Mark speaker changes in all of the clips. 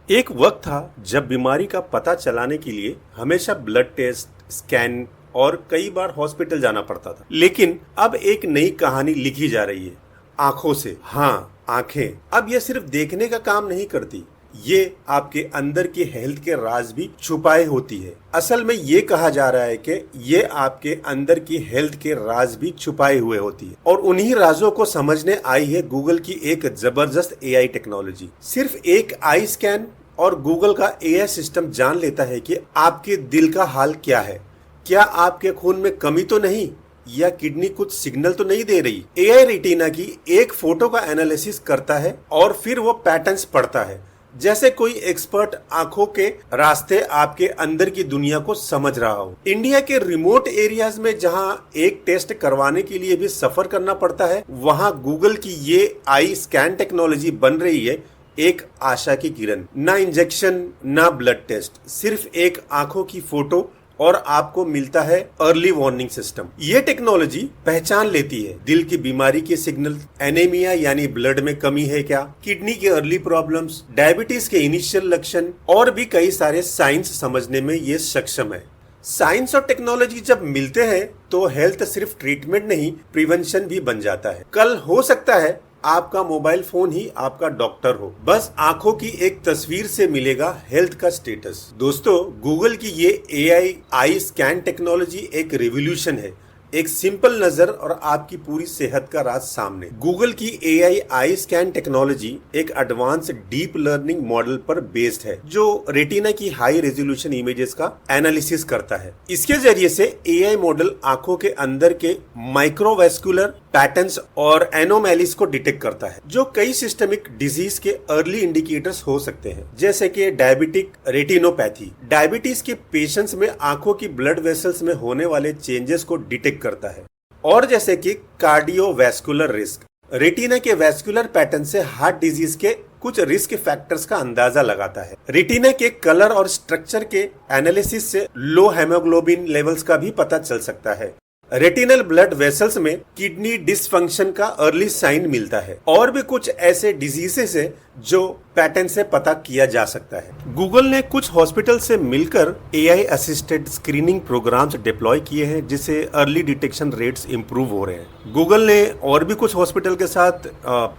Speaker 1: एक वक्त था जब बीमारी का पता चलाने के लिए हमेशा ब्लड टेस्ट, स्कैन और कई बार हॉस्पिटल जाना पड़ता था। लेकिन अब एक नई कहानी लिखी जा रही है, आंखों से। हाँ, आंखें अब ये सिर्फ देखने का काम नहीं करती, ये आपके अंदर के हेल्थ के राज भी छुपाए होती है। असल में ये कहा जा रहा है कि ये आपके अंदर की हेल्थ के राज भी छुपाए हुए होती है और उन्हीं राजों को समझने आई है गूगल की एक जबरदस्त एआई टेक्नोलॉजी। सिर्फ एक आई स्कैन और गूगल का एआई सिस्टम जान लेता है कि आपके दिल का हाल क्या है, क्या आपके खून में कमी तो नहीं, या किडनी कुछ सिग्नल तो नहीं दे रही। एआई रेटिना की एक फोटो का एनालिसिस करता है और फिर वो पैटर्न्स पढ़ता है, जैसे कोई एक्सपर्ट आंखों के रास्ते आपके अंदर की दुनिया को समझ रहा हो। इंडिया के रिमोट एरियाज में जहां एक टेस्ट करवाने के लिए भी सफर करना पड़ता है, वहां गूगल की ये आई स्कैन टेक्नोलॉजी बन रही है एक आशा की किरण। ना इंजेक्शन, ना ब्लड टेस्ट, सिर्फ एक आंखों की फोटो और आपको मिलता है अर्ली वार्निंग सिस्टम। ये टेक्नोलॉजी पहचान लेती है दिल की बीमारी के सिग्नल, एनीमिया यानी ब्लड में कमी है क्या, किडनी के अर्ली प्रॉब्लम्स, डायबिटीज के इनिशियल लक्षण और भी कई सारे साइंस समझने में ये सक्षम है। साइंस और टेक्नोलॉजी जब मिलते हैं तो हेल्थ सिर्फ ट्रीटमेंट नहीं, प्रिवेंशन भी बन जाता है। कल हो सकता है आपका मोबाइल फोन ही आपका डॉक्टर हो, बस आंखों की एक तस्वीर से मिलेगा हेल्थ का स्टेटस। दोस्तों, गूगल की ये एआई आई स्कैन टेक्नोलॉजी एक रिवॉल्यूशन है। एक सिंपल नजर और आपकी पूरी सेहत का राज सामने। गूगल की एआई आई स्कैन टेक्नोलॉजी एक एडवांस डीप लर्निंग मॉडल पर बेस्ड है, जो रेटिना की हाई रेजोल्यूशन इमेजेस का एनालिसिस करता है। इसके जरिए से एआई मॉडल आंखों के अंदर के माइक्रोवेस्कुलर पैटर्न्स और एनोमैलीज को डिटेक्ट करता है, जो कई सिस्टमिक डिजीज के अर्ली इंडिकेटर्स हो सकते हैं, जैसे कि डायबिटिक रेटिनोपैथी। डायबिटीज के पेशेंट्स में आंखों की ब्लड वेसल्स में होने वाले चेंजेस को डिटेक्ट करता है, और जैसे कि कार्डियोवैस्कुलर रिस्क, रेटिना के वैस्कुलर पैटर्न से हार्ट डिजीज के कुछ रिस्क फैक्टर्स का अंदाजा लगाता है। रेटिना के कलर और स्ट्रक्चर के एनालिसिस से लो हेमोग्लोबिन लेवल्स का भी पता चल सकता है। रेटिनल ब्लड वेसल्स में किडनी डिसफंक्शन का अर्ली साइन मिलता है, और भी कुछ ऐसे डिजीजेस है जो पैटर्न से पता किया जा सकता है। गूगल ने कुछ हॉस्पिटल से मिलकर AI assisted screening programs deploy किए हैं, जिससे अर्ली डिटेक्शन रेट्स इंप्रूव हो रहे हैं। गूगल ने और भी कुछ हॉस्पिटल के साथ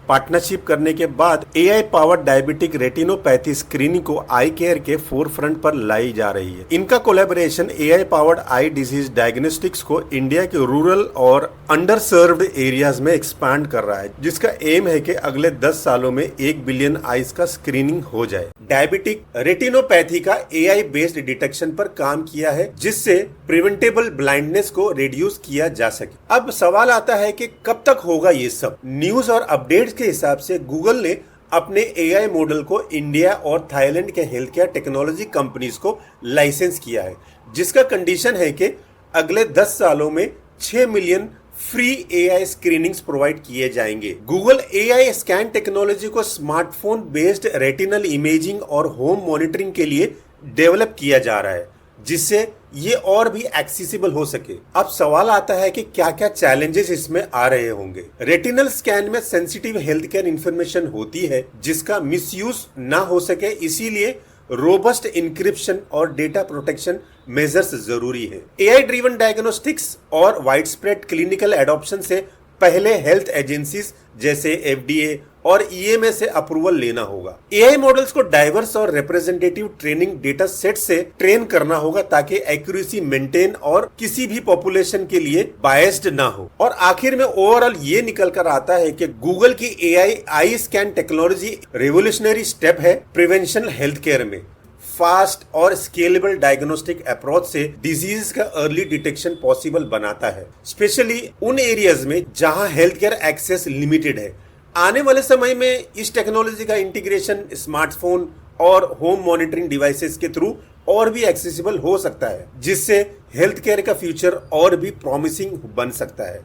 Speaker 1: पार्टनरशिप करने के बाद AI powered diabetic retinopathy screening को आई केयर के फोरफ्रंट पर लाई जा रही है। इनका collaboration AI powered eye disease diagnostics को इंडिया के रूरल और अंडर सर्व्ड एरियाज में एक्सपांड कर रहा है, जिसका एम है कि अगले 10 सालों में 1 बिलियन आईज का स्क्रीनिंग हो जाए। डायबिटिक रेटिनोपैथी का एआई बेस्ड डिटेक्शन पर काम किया है, जिससे प्रिवेंटेबल ब्लाइंडनेस को रिड्यूस किया जा सके। अब सवाल आता है कि कब तक होगा ये सब। न्यूज और अपडेट्स के हिसाब से गूगल ने अपने एआई मॉडल को इंडिया और थाईलैंड के हेल्थ केयर टेक्नोलॉजी कंपनीज को लाइसेंस किया है, जिसका कंडीशन है कि अगले 10 सालों में 6 million free AI screenings provide किए जाएंगे। गूगल एआई स्कैन टेक्नोलॉजी को स्मार्टफोन बेस्ड रेटिनल इमेजिंग और होम मॉनिटरिंग के लिए डेवलप किया जा रहा है, जिससे ये और भी एक्सेसिबल हो सके। अब सवाल आता है कि क्या क्या चैलेंजेस इसमें आ रहे होंगे। रेटिनल स्कैन में सेंसिटिव हेल्थ केयर इंफॉर्मेशन होती है, जिसका मिसयूज ना हो सके, इसीलिए रोबस्ट इंक्रिप्शन और डेटा प्रोटेक्शन मेजर्स जरूरी है। एआई ड्रिवन डायग्नोस्टिक्स और वाइड स्प्रेड क्लिनिकल एडॉप्शन से पहले हेल्थ एजेंसीज जैसे एफडीए और ईएमए से अप्रूवल लेना होगा। एआई मॉडल्स को डाइवर्स और रिप्रेजेंटेटिव ट्रेनिंग डेटा सेट से ट्रेन करना होगा, ताकि एक्यूरेसी मेंटेन और किसी भी पॉपुलेशन के लिए बायस्ड ना हो। और आखिर में ओवरऑल ये निकल कर आता है कि गूगल की AI I scan technology revolutionary step है प्रिवेंशन हेल्थ केयर में। फास्ट और स्केलेबल डायग्नोस्टिक अप्रोच से डिजीज का अर्ली डिटेक्शन पॉसिबल बनाता है, स्पेशली उन एरियाज में जहां हेल्थ केयर एक्सेस लिमिटेड है। आने वाले समय में इस टेक्नोलॉजी का इंटीग्रेशन स्मार्टफोन और होम मॉनिटरिंग डिवाइसेस के थ्रू और भी एक्सेसिबल हो सकता है, जिससे हेल्थ केयर का फ्यूचर और भी प्रॉमिसिंग बन सकता है।